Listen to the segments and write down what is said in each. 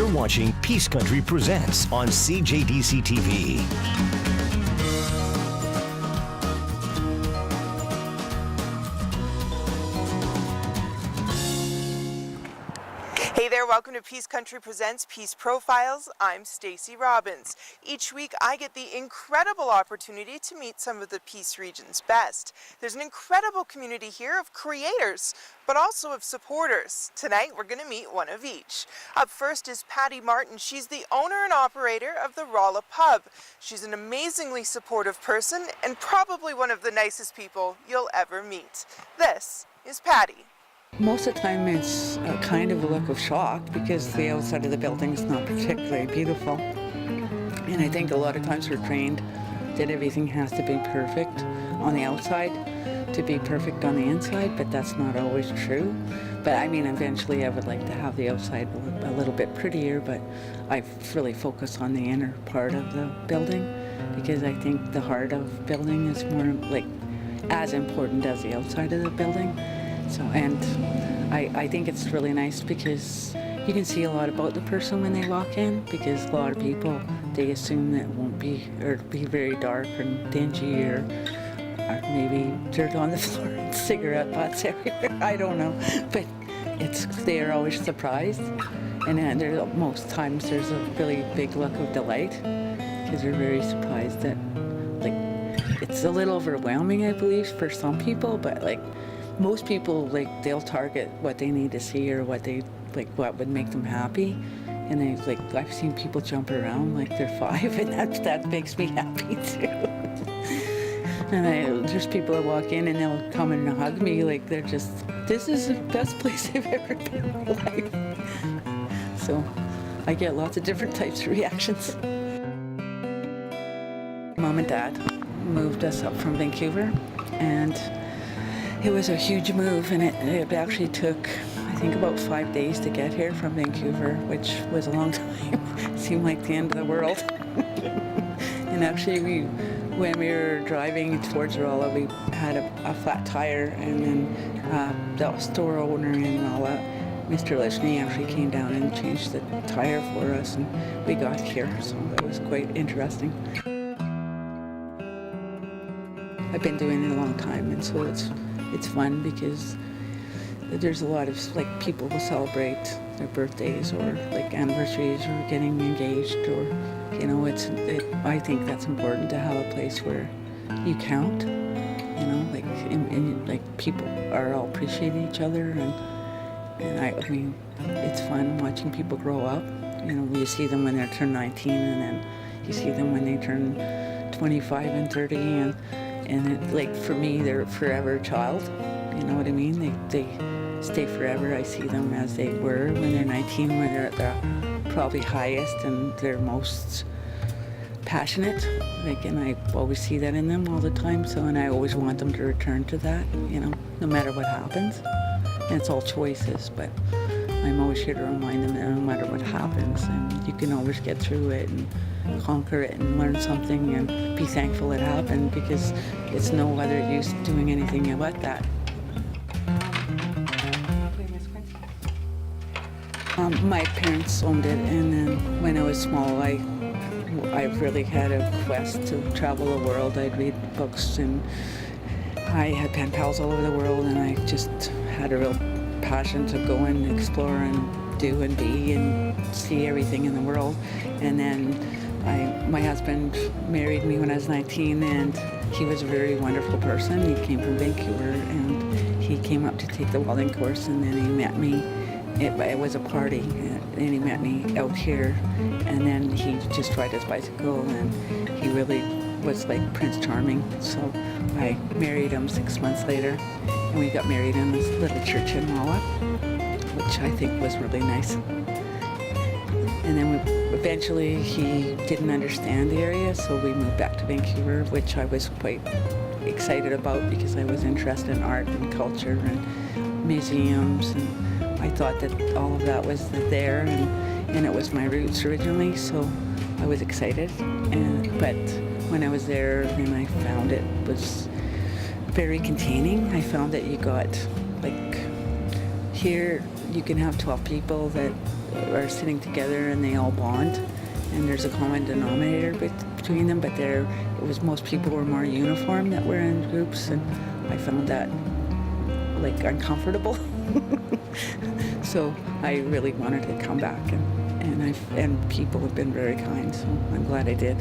You're watching Peace Country Presents on CJDC TV. Hey there, welcome to Peace Country Presents Peace Profiles. I'm Stacey Robbins. Each week I get the incredible opportunity to meet some of the Peace region's best. There's an incredible community here of creators, but also of supporters. Tonight we're going to meet one of each. Up first is Patty Martin. She's the owner and operator of the Rolla Pub. She's an amazingly supportive person and probably one of the nicest people you'll ever meet. This is Patty. Most of the time it's a kind of a look of shock because the outside of the building is not particularly beautiful. And I think a lot of times we're trained that everything has to be perfect on the outside to be perfect on the inside, but that's not always true. But I mean, eventually I would like to have the outside a little bit prettier, but I really focus on the inner part of the building because I think the heart of building is more like as important as the outside of the building. So, and I think it's really nice because you can see a lot about the person when they walk in, because a lot of people, they assume that it won't be, or it'll be very dark and dingy, or maybe dirt on the floor and cigarette butts everywhere. I don't know, but they are always surprised. And then most times there's a really big look of delight because they're very surprised that, like, it's a little overwhelming, I believe, for some people, but like, most people, like, they'll target what they need to see or what they like, what would make them happy, and they like. I've seen people jump around like they're 5, and that makes me happy too. And there's people that walk in and they'll come and hug me like they're just. This is the best place I've ever been in my life. So, I get lots of different types of reactions. Mom and Dad moved us up from Vancouver, and it was a huge move, and it actually took, I think, about 5 days to get here from Vancouver, which was a long time. It seemed like the end of the world. And actually, when we were driving towards Rolla, we had a flat tire, and then the store owner in Rolla, Mr. Lishney, actually came down and changed the tire for us, and we got here, so that was quite interesting. I've been doing it a long time, and so it's fun because there's a lot of, like, people will celebrate their birthdays or like anniversaries or getting engaged, or, you know, I think that's important to have a place where you count, you know, like, and like people are all appreciating each other, and I mean, it's fun watching people grow up. You know, you see them when they turn 19, and then you see them when they turn 25 and 30, and it, like, for me, they're forever a child. You know what I mean? They stay forever. I see them as they were when they're 19, when they're at their probably highest and they're most passionate. Like, and I always see that in them all the time. So, and I always want them to return to that, you know, no matter what happens. And it's all choices, but I'm always here to remind them that no matter what happens, and you can always get through it and conquer it and learn something and be thankful it happened, because it's no other use doing anything about that. My parents owned it, and then when I was small, I really had a quest to travel the world. I'd read books, and I had pen pals all over the world, and I just had a real passion to go and explore and do and be and see everything in the world. And then my husband married me when I was 19, and he was a very wonderful person. He came from Vancouver, and he came up to take the welding course, and then he met me. It was a party, and he met me out here, and then he just rode his bicycle, and he really was like Prince Charming. So I married him 6 months later, and we got married in this little church in Rolla, which I think was really nice. And then eventually he didn't understand the area, so we moved back to Vancouver, which I was quite excited about because I was interested in art and culture and museums, and I thought that all of that was there, and it was my roots originally, so I was excited. But when I was there, then I found it was very containing. I found that you got, like, here you can have 12 people that are sitting together and they all bond, and there's a common denominator between them, but most people were more uniform that were in groups, and I found that like uncomfortable. So I really wanted to come back, and people have been very kind, so I'm glad I did.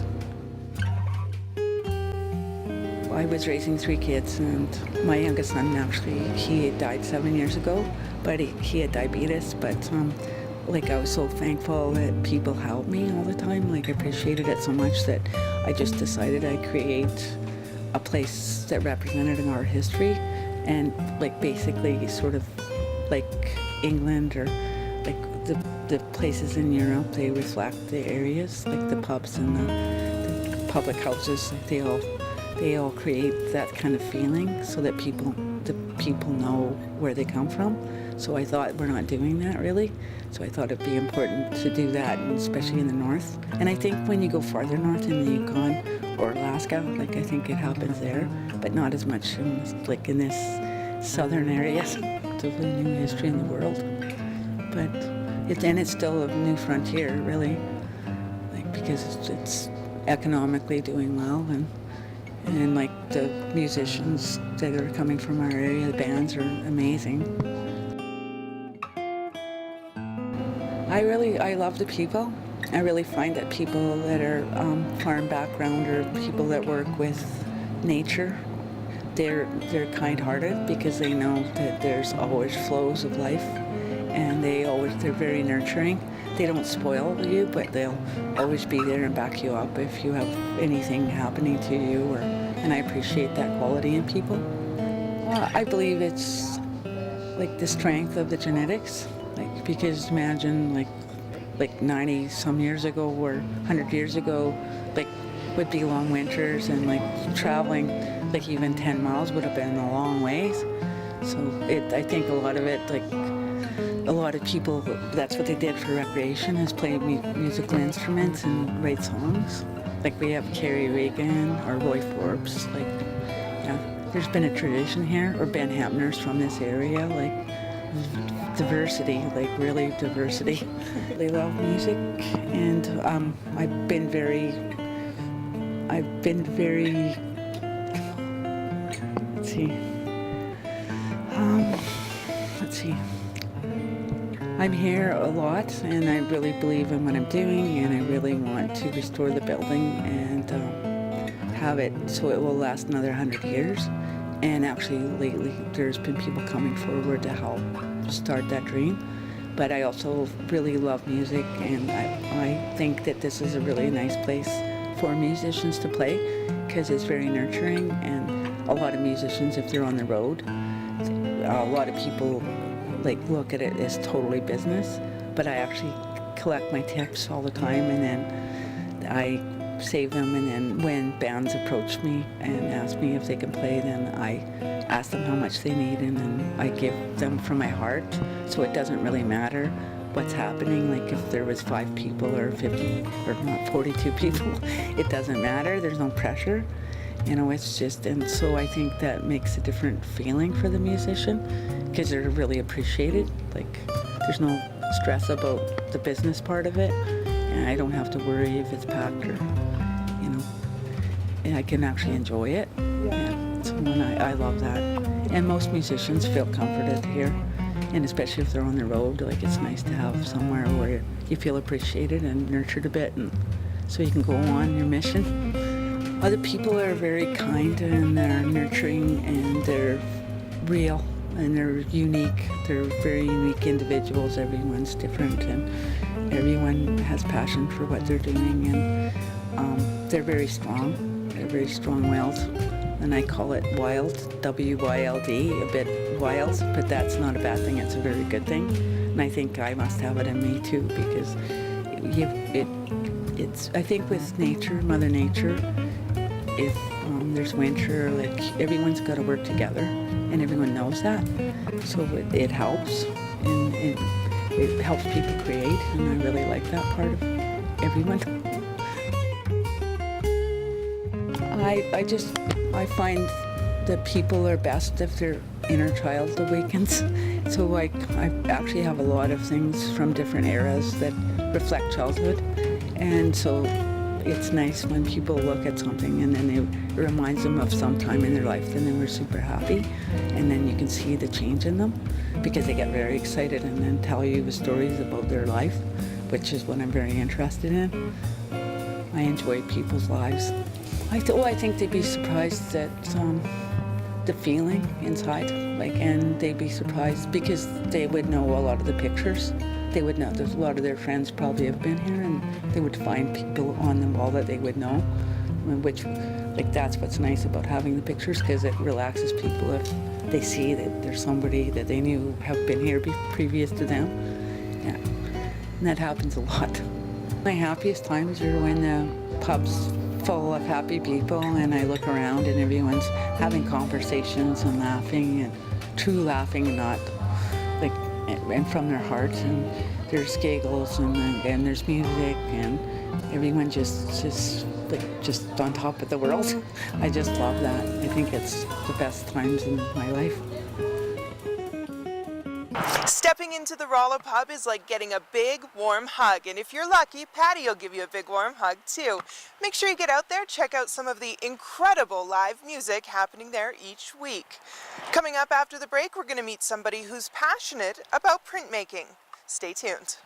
I was raising 3 kids, and my youngest son actually, he had died 7 years ago, but he had diabetes, but like I was so thankful that people helped me all the time. Like I appreciated it so much that I just decided I'd create a place that represented our history, and like basically sort of like England or like the places in Europe, they reflect the areas, like the pubs and the public houses, like they all create that kind of feeling so that the people know where they come from. So I thought we're not doing that really. So I thought it'd be important to do that, and especially in the north. And I think when you go farther north in the Yukon or Alaska, like I think it happens there, but not as much in this southern areas. It's a really new history in the world. But it's still a new frontier really, like because it's economically doing well, and like the musicians that are coming from our area, the bands are amazing. I love the people. I really find that people that are farm background or people that work with nature, they're kind-hearted because they know that there's always flows of life, and they're very nurturing. They don't spoil you, but they'll always be there and back you up if you have anything happening to you. And I appreciate that quality in people. I believe it's like the strength of the genetics. Like, because imagine like 90 some years ago or 100 years ago, like would be long winters, and like traveling like even 10 miles would have been a long ways. So I think a lot of it, like a lot of people, that's what they did for recreation, is play musical instruments and write songs. Like we have Carrie Regan or Roy Forbes, like, yeah, there's been a tradition here, or Ben Hapner's from this area, like diversity, like really diversity. They love music, and I've been very, let's see. I'm here a lot, and I really believe in what I'm doing, and I really want to restore the building and have it so it will last another 100 years. And actually, lately, there's been people coming forward to help start that dream. But I also really love music, and I think that this is a really nice place for musicians to play because it's very nurturing. And a lot of musicians, if they're on the road, a lot of people like look at it as totally business, but I actually collect my tips all the time, and then I save them, and then when bands approach me and ask me if they can play, then I ask them how much they need, and then I give them from my heart, so it doesn't really matter what's happening, like if there was 5 people or 50 or not 42 people, it doesn't matter, there's no pressure. You know, it's just, and so I think that makes a different feeling for the musician because they're really appreciated. Like, there's no stress about the business part of it, and I don't have to worry if it's packed or, you know, and I can actually enjoy it. Yeah. So I love that. And most musicians feel comforted here, and especially if they're on the road, like it's nice to have somewhere where you feel appreciated and nurtured a bit, and so you can go on your mission. Other people are very kind, and they're nurturing, and they're real, and they're unique. They're very unique individuals. Everyone's different, and everyone has passion for what they're doing, and they're very strong. They're very strong-willed, and I call it wild, W-Y-L-D, a bit wild, but that's not a bad thing. It's a very good thing, and I think I must have it in me too, because it's. I think with nature, Mother Nature, if there's winter, like everyone's got to work together, and everyone knows that. So it helps, and it helps people create, and I really like that part of everyone. I find that people are best if their inner child awakens, So I actually have a lot of things from different eras that reflect childhood, and so it's nice when people look at something and then it reminds them of some time in their life when they were super happy, and then you can see the change in them because they get very excited and then tell you the stories about their life, which is what I'm very interested in. I enjoy people's lives. I think they'd be surprised at the feeling inside, and they'd be surprised because they would know a lot of the pictures. They would know there's a lot of their friends probably have been here, and they would find people on the wall that they would know, which, that's what's nice about having the pictures, because it relaxes people if they see that there's somebody that they knew have been here previous to them. Yeah, and that happens a lot. My happiest times are when the pub's full of happy people and I look around and everyone's having conversations and laughing, and true laughing, not and from their hearts, and there's giggles and there's music and everyone just on top of the world. I just love that. I think it's the best times in my life. Stepping into the Rolla pub is like getting a big, warm hug. And if you're lucky, Patty will give you a big, warm hug too. Make sure you get out there, check out some of the incredible live music happening there each week. Coming up after the break, we're going to meet somebody who's passionate about printmaking. Stay tuned.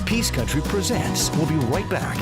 Peace Country Presents. We'll be right back.